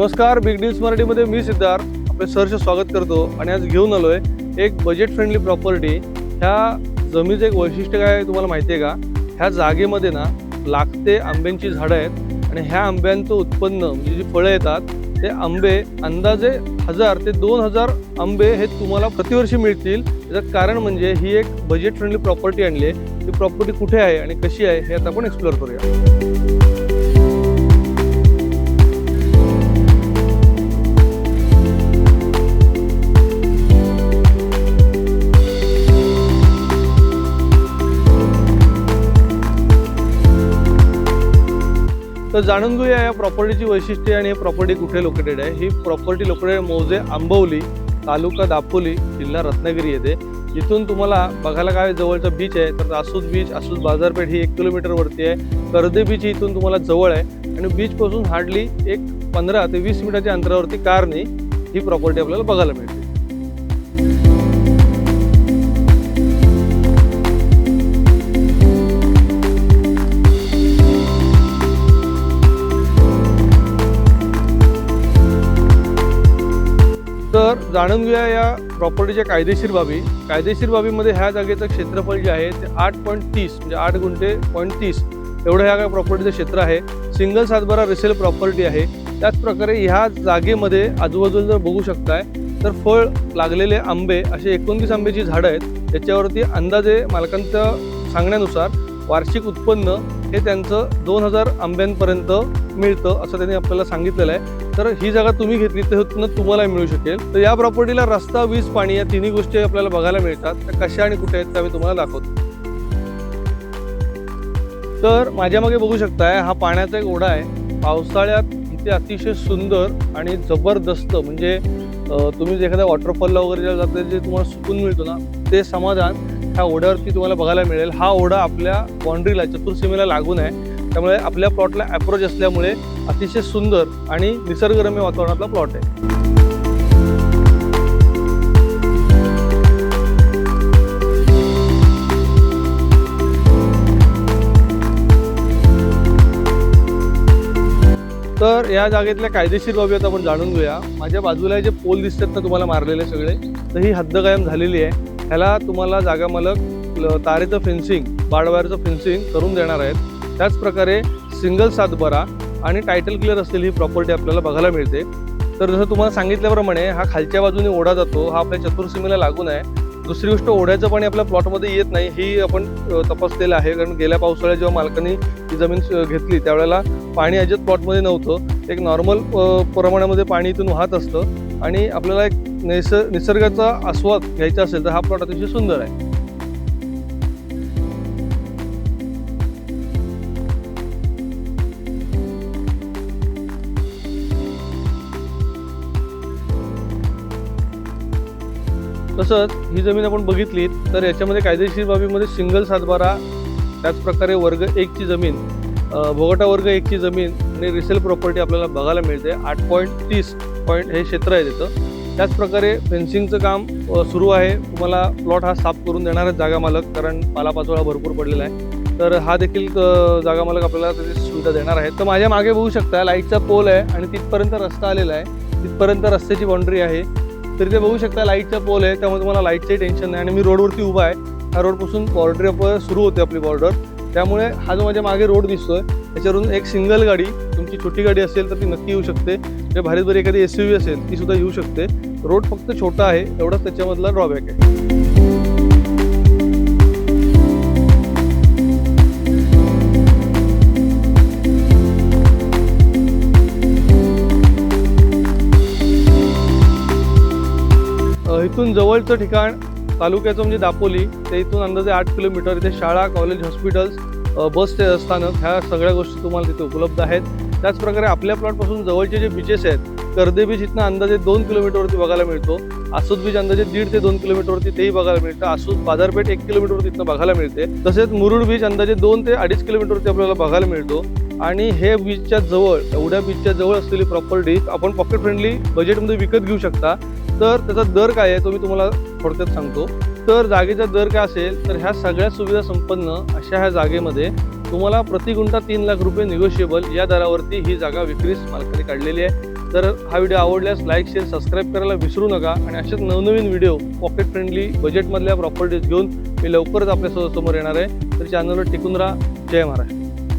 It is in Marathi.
नमस्कार, बिग डील्स मराठीमध्ये मी सिद्धार्थ आपले सहर्ष स्वागत करतो आणि आज घेऊन आलोय एक बजेट फ्रेंडली प्रॉपर्टी। ह्या जमिनीचं एक वैशिष्ट्य काय आहे तुम्हाला माहिती आहे का? ह्या जागेमध्ये ना लाखते आंब्यांची झाडं आहेत आणि ह्या आंब्यांचं उत्पन्न म्हणजे जी फळं येतात ते आंबे अंदाजे 1000 ते 2000 आंबे हे तुम्हाला प्रतिवर्षी मिळतील। याचं कारण म्हणजे ही एक बजेट फ्रेंडली प्रॉपर्टी आणली आहे। ही प्रॉपर्टी कुठे आहे आणि कशी आहे हे आता आपण एक्सप्लोर करूया। तर जाणून घेऊया या प्रॉपर्टीची वैशिष्ट्ये आणि ही प्रॉपर्टी कुठे लोकेटेड आहे। ही प्रॉपर्टी लोकेटेड मौजे आंबवली, तालुका दापोली, जिल्हा रत्नागिरी येथे। इथून तुम्हाला बघायला काय जवळचा बीच आहे तर आसूद बीच, आसूद बाजारपेठ ही 1 किलोमीटर वरती आहे। कर्दे बीच इथून तुम्हाला जवळ आहे आणि बीच पासून हार्डली एक 15 ते 20 मिनिटाच्या अंतरावरती कारने ही प्रॉपर्टी आपल्याला बघायला मिळते। तर जाणून घेऊया या प्रॉपर्टीच्या कायदेशीर बाबी। कायदेशीर बाबीमध्ये ह्या जागेचं क्षेत्रफळ जे आहे ते 8.30 म्हणजे 8 गुंठे 0.30 एवढं ह्या प्रॉपर्टीचं क्षेत्र आहे। सिंगल सातबारा रिसेल प्रॉपर्टी आहे। त्याच प्रकारे ह्या जागेमध्ये आजूबाजूला जर बघू शकताय तर फळ लागलेले आंबे असे 29 आंब्याची झाडं आहेत। त्याच्यावरती अंदाजे मालकांच्या सांगण्यानुसार वार्षिक उत्पन्न हे त्यांचं 2000 आंब्यांपर्यंत मिळतं असं त्यांनी आपल्याला सांगितलेलं आहे। तर ही जागा तुम्ही घेतली तर तुम्हाला मिळू शकेल। तर या प्रॉपर्टीला रस्ता, वीज, पाणी या तिन्ही गोष्टी आपल्याला बघायला मिळतात। तर कशा आणि कुठे आहेत त्या मी तुम्हाला दाखवतो। तर माझ्या मागे बघू शकताय हा पाण्याचा एक ओढा आहे। पावसाळ्यात इथे अतिशय सुंदर आणि जबरदस्त म्हणजे तुम्ही एखाद्या वॉटरफॉलला वगैरे जाता जे तुम्हाला सुकून मिळतो ना ते समाधान ह्या ओढ्यावरती तुम्हाला बघायला मिळेल। हा ओढा आपल्या बाउंड्रीला चतुर्सीमेला लागून आहे, त्यामुळे आपल्या प्लॉटला अप्रोच असल्यामुळे अतिशय सुंदर आणि निसर्गरम्य वातावरणातला प्लॉट आहे। तर या जागेतल्या कायदेशीर बाबी आता आपण जाणून घेऊया। माझ्या बाजूला जे पोल दिसतात ना तुम्हाला मारलेले सगळे, तर ही हद्द कायम झालेली आहे। ह्याला तुम्हाला जागा मालक तारेचं फेन्सिंग, बाडवायरचं फेन्सिंग करून देणार आहेत। त्याच प्रकारे सिंगल सातबारा आणि टायटल क्लिअर असलेली ही प्रॉपर्टी आपल्याला बघायला मिळते। तर जसं तुम्हाला सांगितल्याप्रमाणे हा खालच्या बाजूने ओढा जातो, हा आपल्या चतुर्सीमेला लागून आहे। दुसरी गोष्ट, ओढ्याचं पाणी आपल्या प्लॉटमध्ये येत नाही ही आपण तपासलेलं आहे, कारण गेल्या पावसाळ्यात जेव्हा मालकांनी ही जमीन घेतली त्यावेळेला पाणी अजिबात प्लॉटमध्ये नव्हतं। एक नॉर्मल प्रमाणामध्ये पाणी इथून वाहत असतं आणि आपल्याला एक निसर्गाचा आस्वाद घ्यायचा असेल तर हा प्लॉट अतिशय सुंदर आहे। तसंच ही जमीन आपण बघितली तर याच्यामध्ये कायदेशीर बाबीमध्ये सिंगल सातबारा, त्याचप्रकारे वर्ग 1 ची जमीन, भोगटा वर्ग 1 ची जमीन आणि रिसेल प्रॉपर्टी आपल्याला बघायला मिळते। 8.30 हे क्षेत्र आहे तिथं। त्याचप्रकारे फेन्सिंगचं काम सुरू आहे। तुम्हाला प्लॉट हा साफ करून देणार आहे जागा मालक, कारण पालापाचोळा भरपूर पडलेला आहे। तर हा देखील जागा मालक आपल्याला त्याची सुविधा देणार आहे। तर माझ्या मागे बघू शकता लाईटचा पोल आहे आणि तिथपर्यंत रस्ता आलेला आहे, तिथपर्यंत रस्त्याची बाउंड्री आहे। तर इथे बघू शकता लाईटचा पोल आहे, त्यामुळे तुम्हाला लाईटचंही टेन्शन नाही। आणि मी रोडवरती उभा आहे, ह्या रोडपासून बॉर्डर सुरू होते आपली बॉर्डर, त्यामुळे हा जो माझ्या मागे रोड दिसतोय त्याच्यावरून एक सिंगल गाडी, तुमची छोटी गाडी असेल तर ती नक्की येऊ शकते, म्हणजे भारीत भारी एखादी SUV असेल ती सुद्धा येऊ शकते। रोड फक्त छोटा आहे, एवढाच त्याच्यामधला ड्रॉबॅक आहे। इथून जवळचं ठिकाण तालुक्याचं म्हणजे दापोली, ते इथून अंदाजे 8 किलोमीटर। इथे शाळा, कॉलेज, हॉस्पिटल्स, बस स्थानक ह्या सगळ्या गोष्टी तुम्हाला तिथे उपलब्ध आहेत। त्याचप्रकारे आपल्या प्लॉटपासून जवळचे जे बीचेस आहेत, कर्दे बीच इथनं अंदाजे 2 किलोमीटरवरती बघायला मिळतो। आसूद बीच अंदाजे 1.5 ते 2 किलोमीटरवरती तेही बघायला मिळतं। आसूद बाजारपेठ 1 किलोमीटरवरती इथनं बघायला मिळते। तसेच मुरुड बीच अंदाजे 2 ते 2.5 किलोमीटरवरती आपल्याला बघायला मिळतो। आणि हे बीचच्या जवळ, एवढ्या बीचच्या जवळ असलेली प्रॉपर्टी आपण पॉकेट फ्रेंडली बजेटमध्ये विकत घेऊ शकता। तर त्याचा दर काय आहे तो मी तुम्हाला थोडक्यात सांगतो। तर जागेचा दर काय असेल तर ह्या सगळ्या सुविधा संपन्न अशा ह्या जागेमध्ये तुम्हाला प्रति गुंठा 3 लाख रुपये निगोशिएबल या दरावरती ही जागा विक्रीस मालकाने काढलेली आहे। जर हा व्हिडिओ आवडल्यास लाईक शेअर सबस्क्राईब करायला विसरू नका आणि असेच नवनवीन व्हिडिओ पॉकेट फ्रेंडली बजेटमधल्या प्रॉपर्टीज घेऊन मी लवकरच आपल्या समोर येणार आहे. तर चॅनलवर टिकून राहा. जय महाराष्ट्र.